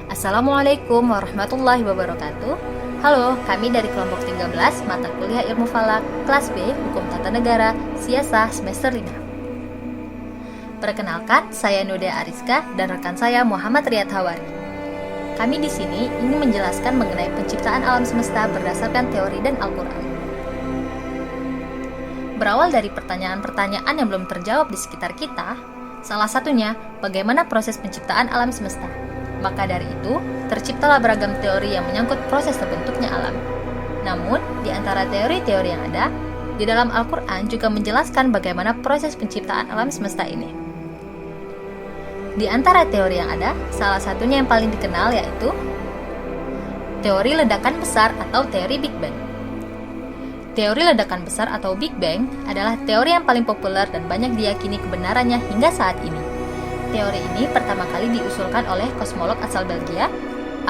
Assalamualaikum warahmatullahi wabarakatuh. Halo, kami dari kelompok 13 mata kuliah Ilmu Falak kelas B Hukum Tata Negara Siasah semester 5. Perkenalkan, saya Nudia Ariska dan rekan saya Muhammad Riyad Hawari. Kami di sini ingin menjelaskan mengenai penciptaan alam semesta berdasarkan teori dan Al-Qur'an. Berawal dari pertanyaan-pertanyaan yang belum terjawab di sekitar kita, salah satunya bagaimana proses penciptaan alam semesta. Maka dari itu, terciptalah beragam teori yang menyangkut proses terbentuknya alam. Namun, di antara teori-teori yang ada, di dalam Al-Quran juga menjelaskan bagaimana proses penciptaan alam semesta ini. Di antara teori yang ada, salah satunya yang paling dikenal yaitu teori ledakan besar atau teori Big Bang. Teori ledakan besar atau Big Bang adalah teori yang paling populer dan banyak diyakini kebenarannya hingga saat ini. Teori ini pertama kali diusulkan oleh kosmolog asal Belgia,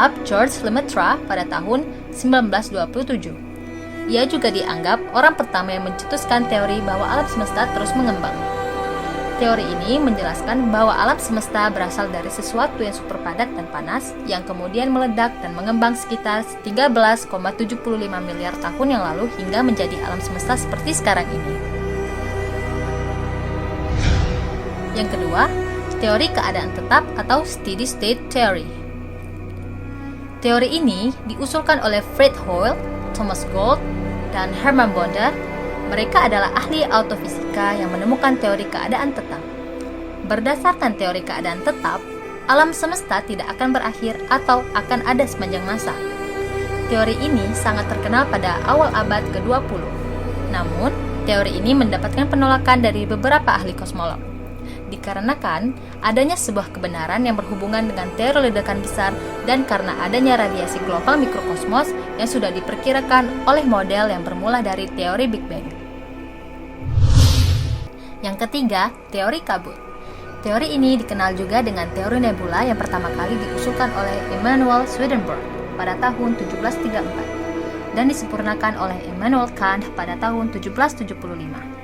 Ab George Lemaitre pada tahun 1927. Ia juga dianggap orang pertama yang mencetuskan teori bahwa alam semesta terus mengembang. Teori ini menjelaskan bahwa alam semesta berasal dari sesuatu yang super padat dan panas yang kemudian meledak dan mengembang sekitar 13,75 miliar tahun yang lalu hingga menjadi alam semesta seperti sekarang ini. Yang kedua, teori keadaan tetap atau steady state theory. Teori ini diusulkan oleh Fred Hoyle, Thomas Gold, dan Hermann Bonder. Mereka adalah ahli autofisika yang menemukan teori keadaan tetap. Berdasarkan teori keadaan tetap, alam semesta tidak akan berakhir atau akan ada sepanjang masa. Teori ini sangat terkenal pada awal abad ke-20. Namun, teori ini mendapatkan penolakan dari beberapa ahli kosmolog. Dikarenakan adanya sebuah kebenaran yang berhubungan dengan teori ledakan besar dan karena adanya radiasi gelombang mikrokosmos yang sudah diperkirakan oleh model yang bermula dari teori Big Bang. Yang ketiga, teori kabut. Teori ini dikenal juga dengan teori nebula yang pertama kali diusulkan oleh Emanuel Swedenborg pada tahun 1734 dan disempurnakan oleh Immanuel Kant pada tahun 1775.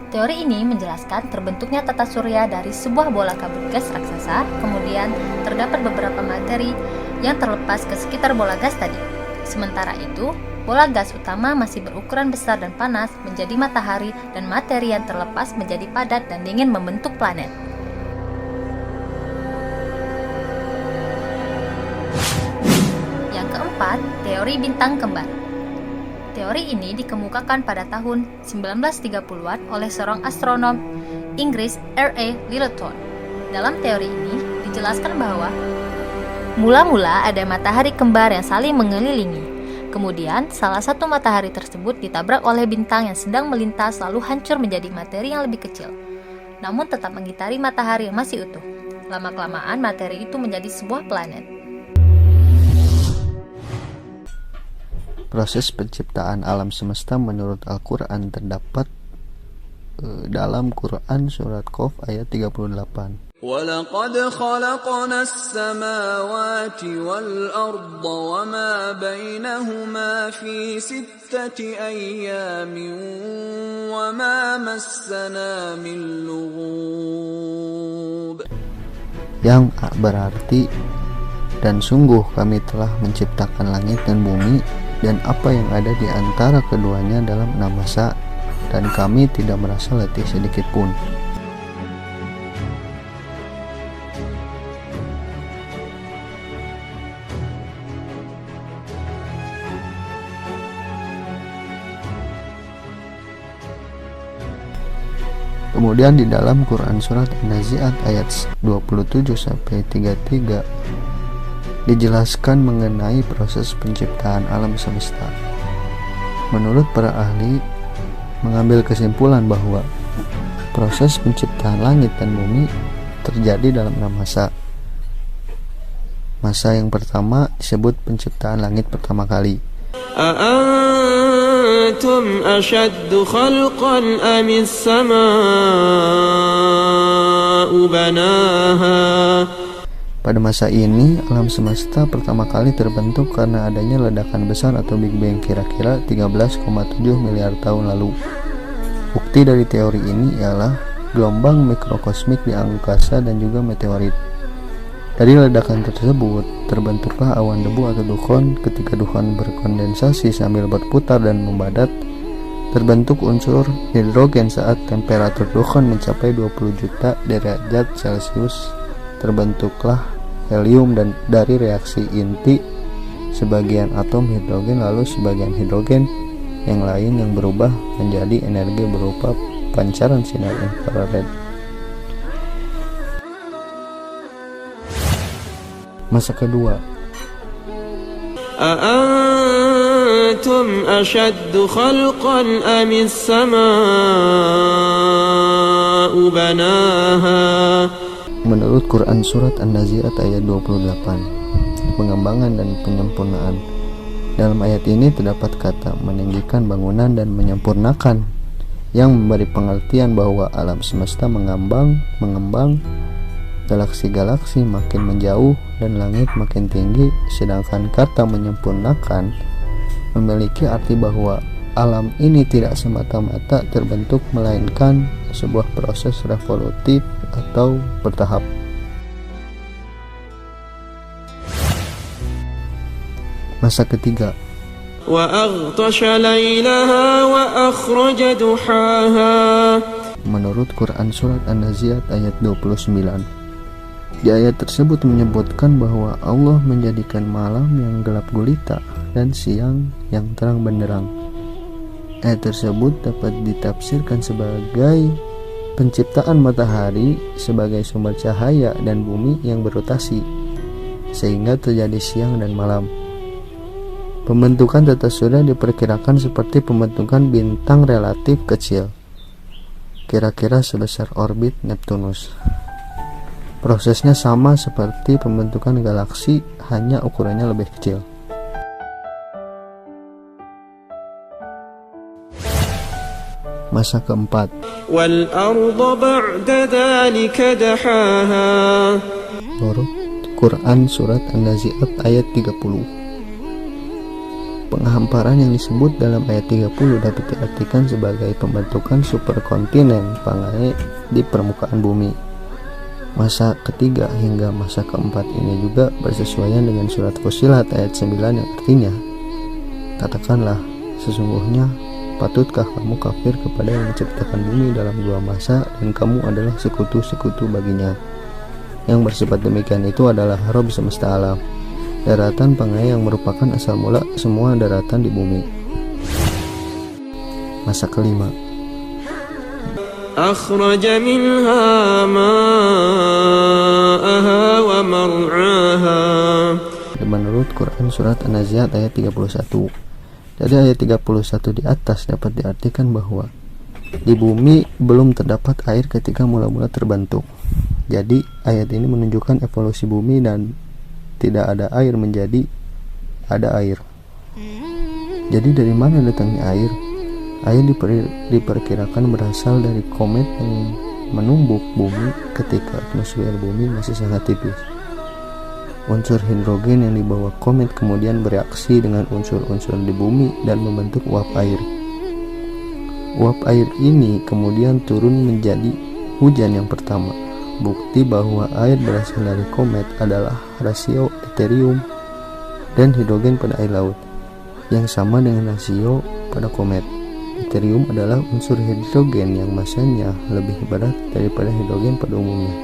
Teori ini menjelaskan terbentuknya tata surya dari sebuah bola kabut gas raksasa, kemudian terdapat beberapa materi yang terlepas ke sekitar bola gas tadi. Sementara itu, bola gas utama masih berukuran besar dan panas menjadi matahari dan materi yang terlepas menjadi padat dan dingin membentuk planet. Yang keempat, teori bintang kembar. Teori ini dikemukakan pada tahun 1930-an oleh seorang astronom Inggris R.A. Lyttelton. Dalam teori ini dijelaskan bahwa mula-mula ada matahari kembar yang saling mengelilingi. Kemudian salah satu matahari tersebut ditabrak oleh bintang yang sedang melintas lalu hancur menjadi materi yang lebih kecil. Namun tetap mengitari matahari yang masih utuh. Lama-kelamaan materi itu menjadi sebuah planet. Proses penciptaan alam semesta menurut Al-Quran terdapat dalam Quran surat Qaf ayat 38. وَلَقَدْ خَلَقْنَا السَّمَاوَاتِ وَالْأَرْضَ وَمَا بَيْنَهُمَا فِي 6 أَيَّامٍ وَمَا مَسَّنَا مِن لُغُوبٍ. Yang berarti, dan sungguh kami telah menciptakan langit dan bumi dan apa yang ada di antara keduanya dalam 6 masa, dan kami tidak merasa letih sedikit pun. Kemudian di dalam Quran surat An-Nazi'at ayat 27-33 dijelaskan mengenai proses penciptaan alam semesta. Menurut para ahli mengambil kesimpulan bahwa proses penciptaan langit dan bumi terjadi dalam 6 masa. Masa yang pertama disebut penciptaan langit pertama kali. أَأَنْتُمْ أَشَدُّ خَلْقًا أَمِ السَّمَاءُ بَنَاهَا. Pada masa ini, alam semesta pertama kali terbentuk karena adanya ledakan besar atau Big Bang kira-kira 13,7 miliar tahun lalu. Bukti dari teori ini ialah gelombang mikrokosmik di angkasa dan juga meteorit. Dari ledakan tersebut, terbentuklah awan debu atau dukhan. Ketika dukhan berkondensasi sambil berputar dan membadat, terbentuk unsur hidrogen. Saat temperatur dukhan mencapai 20 juta derajat Celcius, terbentuklah helium, dan dari reaksi inti sebagian atom hidrogen lalu sebagian hidrogen yang lain yang berubah menjadi energi berupa pancaran sinar infrared. Masa kedua. أأنتم أشد خلقا أم السماء بناها. Menurut Quran Surat An-Nazi'at ayat 28, pengembangan dan penyempurnaan. Dalam ayat ini terdapat kata meninggikan bangunan dan menyempurnakan, yang memberi pengertian bahwa alam semesta mengembang, galaksi-galaksi makin menjauh dan langit makin tinggi. Sedangkan kata menyempurnakan memiliki arti bahwa alam ini tidak semata-mata terbentuk, melainkan sebuah proses revolutif atau bertahap. Masa ketiga. وأغطش ليلها وأخرج ضحاها. Menurut Quran Surat An-Nazi'at ayat 29, di ayat tersebut menyebutkan bahwa Allah menjadikan malam yang gelap gulita dan siang yang terang benderang. Ayat tersebut dapat ditafsirkan sebagai penciptaan matahari sebagai sumber cahaya dan bumi yang berotasi, sehingga terjadi siang dan malam. Pembentukan tata surya diperkirakan seperti pembentukan bintang relatif kecil, kira-kira sebesar orbit Neptunus. Prosesnya sama seperti pembentukan galaksi, hanya ukurannya lebih kecil. Masa keempat. وَالْأَرْضَ بَعْدَ ذَلِكَ دَحَاهَا. Menurut Quran Surat An-Nazi'at ayat 30, penghamparan yang disebut dalam ayat 30 dapat diartikan sebagai pembentukan superkontinen Pangaea di permukaan bumi. Masa ketiga hingga masa keempat ini juga bersesuaian dengan surat Fussilat ayat 9 yang artinya, katakanlah, sesungguhnya patutkah kamu kafir kepada yang menciptakan bumi dalam dua masa dan kamu adalah sekutu-sekutu baginya. Yang bersifat demikian itu adalah Rabb semesta alam, daratan Pangaea yang merupakan asal mula semua daratan di bumi. Masa kelima. أخرج منها ماءها ومرعاها. Menurut Quran Surat An-Nazi'at ayat 31, dari ayat 31 di atas dapat diartikan bahwa di bumi belum terdapat air ketika mula-mula terbentuk. Jadi ayat ini menunjukkan evolusi bumi dan tidak ada air menjadi ada air. Jadi dari mana datangnya air? Air diperkirakan berasal dari komet yang menumbuk bumi ketika atmosfer bumi masih sangat tipis. Unsur hidrogen yang dibawa komet kemudian bereaksi dengan unsur-unsur di bumi dan membentuk uap air. Uap air ini kemudian turun menjadi hujan yang pertama. Bukti bahwa air berasal dari komet adalah rasio deuterium dan hidrogen pada air laut, yang sama dengan rasio pada komet. Deuterium adalah unsur hidrogen yang masanya lebih berat daripada hidrogen pada umumnya.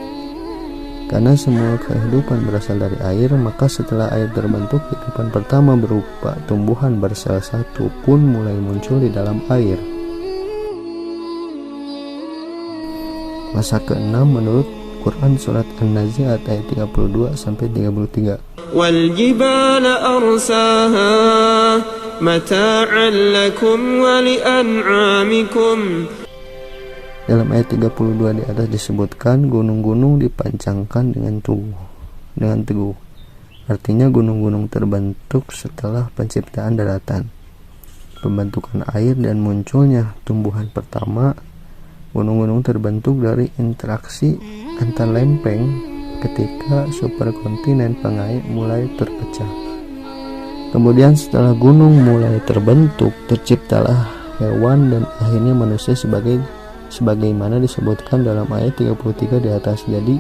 Karena semua kehidupan berasal dari air, maka setelah air terbentuk, kehidupan pertama berupa tumbuhan bersel satu pun mulai muncul di dalam air. Masa ke-6 menurut Quran Surat An-Nazi'at ayat 32-33. وَالْجِبَالَ أَرْسَاهَا مَتَاعًا لَكُمْ وَلِأَنْعَامِكُمْ. Dalam ayat 32 di atas disebutkan gunung-gunung dipancangkan dengan teguh. Artinya gunung-gunung terbentuk setelah penciptaan daratan, pembentukan air dan munculnya tumbuhan pertama. Gunung-gunung terbentuk dari interaksi antar lempeng ketika superkontinen Pangaea mulai terpecah. Kemudian setelah gunung mulai terbentuk, terciptalah hewan dan akhirnya manusia sebagaimana disebutkan dalam ayat 33 di atas. Jadi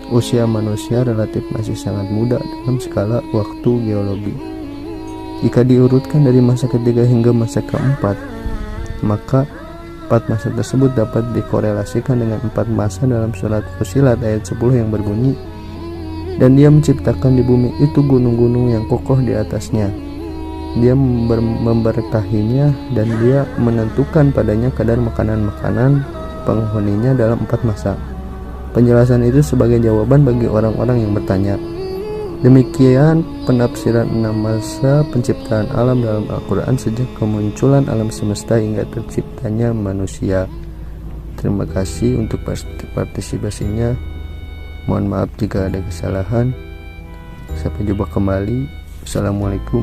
usia manusia relatif masih sangat muda dalam skala waktu geologi. Jika diurutkan dari masa ketiga hingga masa keempat, maka 4 masa tersebut dapat dikorelasikan dengan 4 masa dalam surat Fussilat ayat 10 yang berbunyi, "Dan Dia menciptakan di bumi itu gunung-gunung yang kokoh di atasnya. Dia memberkahinya dan Dia menentukan padanya kadar makanan-makanan penghuninya dalam 4 masa." Penjelasan itu sebagai jawaban bagi orang-orang yang bertanya. Demikian penafsiran 6 masa penciptaan alam dalam Al-Quran sejak kemunculan alam semesta hingga terciptanya manusia. Terima kasih untuk partisipasinya. Mohon maaf jika ada kesalahan. Sampai jumpa kembali. Assalamualaikum